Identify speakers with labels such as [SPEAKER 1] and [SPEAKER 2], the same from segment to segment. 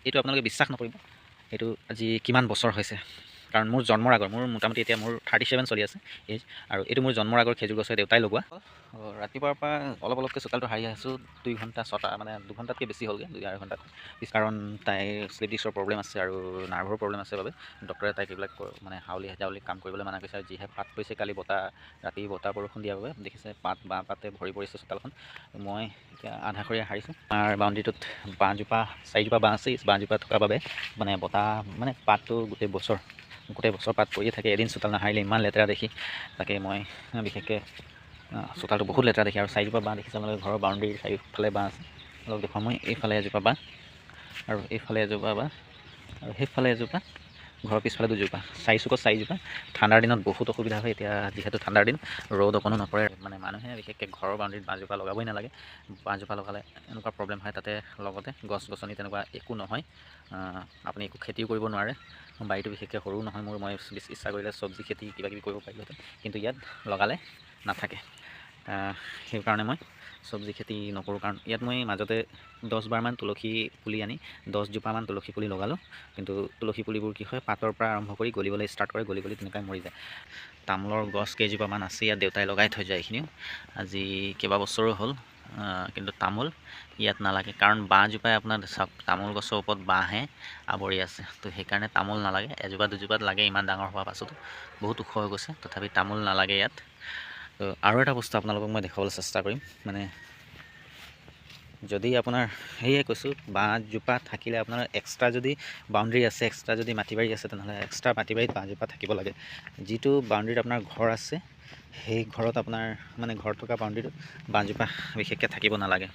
[SPEAKER 1] এইটো আপোনালোকে বিশ্বাস নকৰিব, এইটো আজি কিমান বছৰ হৈছে। কাৰণ মোৰ জন্মৰ আগৰ, মোৰ মোটামুটি এতিয়া মোৰ 37 চলি আছে এজ, আৰু এইটো মোৰ জন্মৰ আগৰ খেজুৰ গছৰ দেউতাই লগোৱা। ৰাতিপুৱাৰ পৰা অলপ অলপকৈ চোতালটো সাৰি আছোঁ, 2 ঘণ্টা 6টা মানে 2 ঘণ্টাতকৈ বেছি হ'লগৈ, 2-2.5 ঘণ্টাত। কাৰণ তাইৰ শ্লিপ ডিস্কৰ প্ৰব্লেম আছে আৰু নাৰ্ভৰ প্ৰব্লেম আছে বাবে ডক্টৰে তাইক এইবিলাক মানে হাউলি হাজাউলি কাম কৰিবলৈ মানা কৰিছে। আৰু যিহে পাত পৰিছে কালি ৰাতি বতাহ বৰষুণ দিয়াৰ বাবে দেখিছে বাঁহ পাতে ভৰি পৰিছে চোতালখন। মই এতিয়া আধা কৰি সাৰিছোঁ। আমাৰ বাউণ্ডেৰীটোত বাঁহজোপা 4জোপা বাঁহ আছে, বাঁহজোপা থকাৰ বাবে মানে বতাহ মানে পাতটো গোটেই বছৰ পাত পৰিয়ে থাকে। এদিন চোতাল নাসাৰিলে ইমান লেতেৰা দেখি, তাকে মই বিশেষকৈ চোতালটো বহুত লেতেৰা দেখি। আৰু 4জোপা বাঁহ দেখিছে আপোনালোকে, ঘৰৰ বাউণ্ডেৰীৰ চাৰিওফালে বাঁহ আছে। অলপ দেখুৱাম, মই এইফালে এজোপা বাঁহ আৰু এইফালে এজোপা বাঁহ আৰু সেইফালে এজোপা, ঘৰৰ পিছফালে 2জোপা, 4 চুকত 4জোপা। ঠাণ্ডাৰ দিনত বহুত অসুবিধা হয়, এতিয়া যিহেতু ঠাণ্ডাৰ দিন, ৰ'দ অকণো নপৰে। মানে মানুহে বিশেষকৈ ঘৰৰ বাউণ্ডেৰীত বাঁহজোপা লগাবই নালাগে। বাঁহজোপা লগালে এনেকুৱা প্ৰব্লেম হয়, তাতে লগতে গছ গছনি তেনেকুৱা একো নহয়, আপুনি একো খেতিও কৰিব নোৱাৰে। বাৰীটো বিশেষকৈ সৰু নহয় মোৰ, মই ইচ্ছা কৰিলে চব্জি খেতি কিবাকিবি কৰিব পাৰিলোহেঁতেন, কিন্তু ইয়াত লগালে নাথাকে। সেইকাৰণে মই চব্জি খেতি নকৰোঁ। কাৰণ ইয়াত মই মাজতে 10বাৰমান তুলসী পুলি আনি 10জোপামান তুলসী পুলি লগালোঁ, কিন্তু তুলসী পুলিবোৰ কি হয়, পাতৰ পৰা আৰম্ভ কৰি গলিবলৈ ষ্টাৰ্ট কৰে, গলি তেনেকুৱাই মৰি যায়। তামোলৰ গছ কেইজোপামান আছে ইয়াত, দেউতাই লগাই থৈ যায়। এইখিনিও আজি কেইবাবছৰো হ'ল, কিন্তু তামোল ইয়াত নালাগে। কাৰণ বাঁহজোপাই আপোনাৰ চাওক, তামোল গছৰ ওপৰত বাঁহে আৱৰি আছে, তো সেইকাৰণে তামোল নালাগে। এজোপা 2জোপাত লাগে, ইমান ডাঙৰ হোৱাৰ পাছতো বহুত ওখ হৈ গৈছে, তথাপি তামোল নালাগে ইয়াত। তো আৰু এটা বস্তু আপোনালোকক মই দেখাবলৈ চেষ্টা কৰিম, মানে যদি আপোনাৰ সেয়ে কৈছোঁ, বাঁহজোপা থাকিলে আপোনাৰ এক্সট্ৰা যদি বাউণ্ডেৰী আছে, এক্সট্ৰা যদি মাটি বাৰী আছে, তেনেহ'লে এক্সট্ৰা মাটি বাৰীত বাঁহজোপা থাকিব লাগে। যিটো বাউণ্ডেৰীত আপোনাৰ ঘৰ আছে, সেই ঘৰত আপোনাৰ মানে ঘৰ থকা বাউণ্ডেৰীটোত বাঁহজোপা বিশেষকৈ থাকিব নালাগে।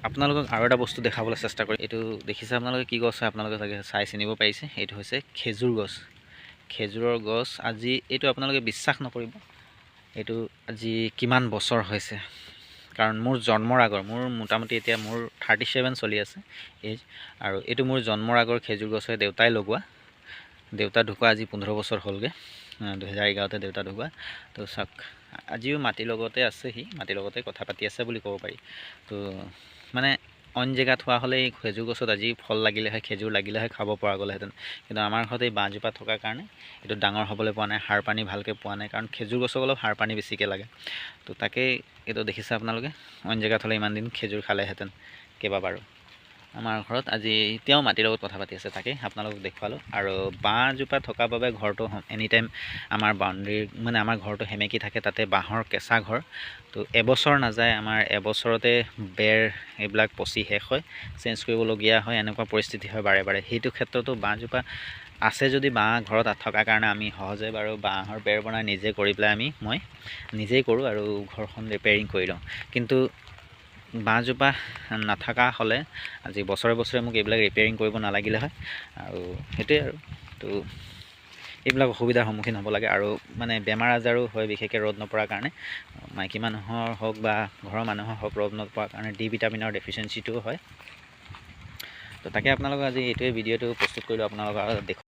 [SPEAKER 1] আপোনালোকক আৰু এটা বস্তু দেখাবলৈ চেষ্টা কৰি, এইটো দেখিছে আপোনালোকে কি গছ হয়, আপোনালোকে চাগে চাই চিনিব পাৰিছে। এইটো হৈছে খেজুৰ গছ। খেজুৰৰ গছ আজি, এইটো আপোনালোকে বিশ্বাস নকৰিব, এইটো আজি কিমান বছৰ হৈছে। কাৰণ মোৰ জন্মৰ আগৰ, মোৰ মোটামুটি এতিয়া মোৰ 37 চলি আছে এজ, আৰু এইটো মোৰ জন্মৰ আগৰ খেজুৰ গছ হয়, দেউতাই লগোৱা। দেউতা ঢুকুৱা আজি 15 বছৰ হ'লগৈ, 2011তে দেউতা ঢুকুৱা। তো চাওক, আজিও মাটিৰ লগতে আছে, সি মাটিৰ লগতে কথা পাতি আছে বুলি ক'ব পাৰি। তো মানে অইন জেগাত হোৱা হ'লে এই খেজুৰ গছত আজি ফল লাগিলে হয়, খেজুৰ লাগিলে হয়, খাব পৰা গ'লেহেঁতেন। কিন্তু আমাৰ ঘৰত এই বাঁহজোপা থকাৰ কাৰণে এইটো ডাঙৰ হ'বলৈ পোৱা নাই, সাৰ পানী ভালকৈ পোৱা নাই। কাৰণ খেজুৰ গছক অলপ সাৰ পানী বেছিকৈ লাগে। তো তাকেই এইটো দেখিছে আপোনালোকে, অইন জেগাত হ'লে ইমান দিন খেজুৰ খালেহেঁতেন কেইবাবাৰো। আমাৰ ঘৰত আজি এতিয়াও মাটিৰ লগত কথা পাতি আছে, তাকেই আপোনালোকক দেখুৱালোঁ। আৰু বাঁহজোপা থকাৰ বাবে ঘৰটো এনি টাইম আমাৰ বাউণ্ডেৰী মানে আমাৰ ঘৰটো সেমেকি থাকে, তাতে বাঁহৰ কেঁচা ঘৰ। তো এবছৰ নাযায়, আমাৰ এবছৰতে বেৰ এইবিলাক পচি শেষ হয়, চেঞ্জ কৰিবলগীয়া হয়, এনেকুৱা পৰিস্থিতি হয় বাৰে বাৰে। সেইটো ক্ষেত্ৰতো বাঁহজোপা আছে যদি, বাঁহ ঘৰত থকাৰ কাৰণে আমি সহজে বাৰু বাঁহৰ বেৰ বনাই নিজে কৰি পেলাই মই নিজেই কৰোঁ আৰু ঘৰখন ৰিপেয়াৰিং কৰি লওঁ। কিন্তু বাঁহজোপা নাথকা হ'লে আজি বছৰে বছৰে মোক এইবিলাক ৰিপেয়াৰিং কৰিব নালাগিলে হয়। আৰু সেইটোৱে আৰু, তো এইবিলাক অসুবিধাৰ সন্মুখীন হ'ব লাগে। আৰু মানে বেমাৰ আজাৰো হয়, বিশেষকৈ ৰ'দ নপৰাৰ কাৰণে। মাইকী মানুহৰ হওক বা ঘৰৰ মানুহৰ হওক, ৰ'দ নপৰাৰ কাৰণে ডি ভিটামিনৰ ডেফিচিয়েঞ্চিটোও হয়। তো তাকে আপোনালোকক আজি এইটোৱে ভিডিঅ'টো প্ৰস্তুত কৰিলোঁ আপোনালোকক দেখুৱাবলৈ।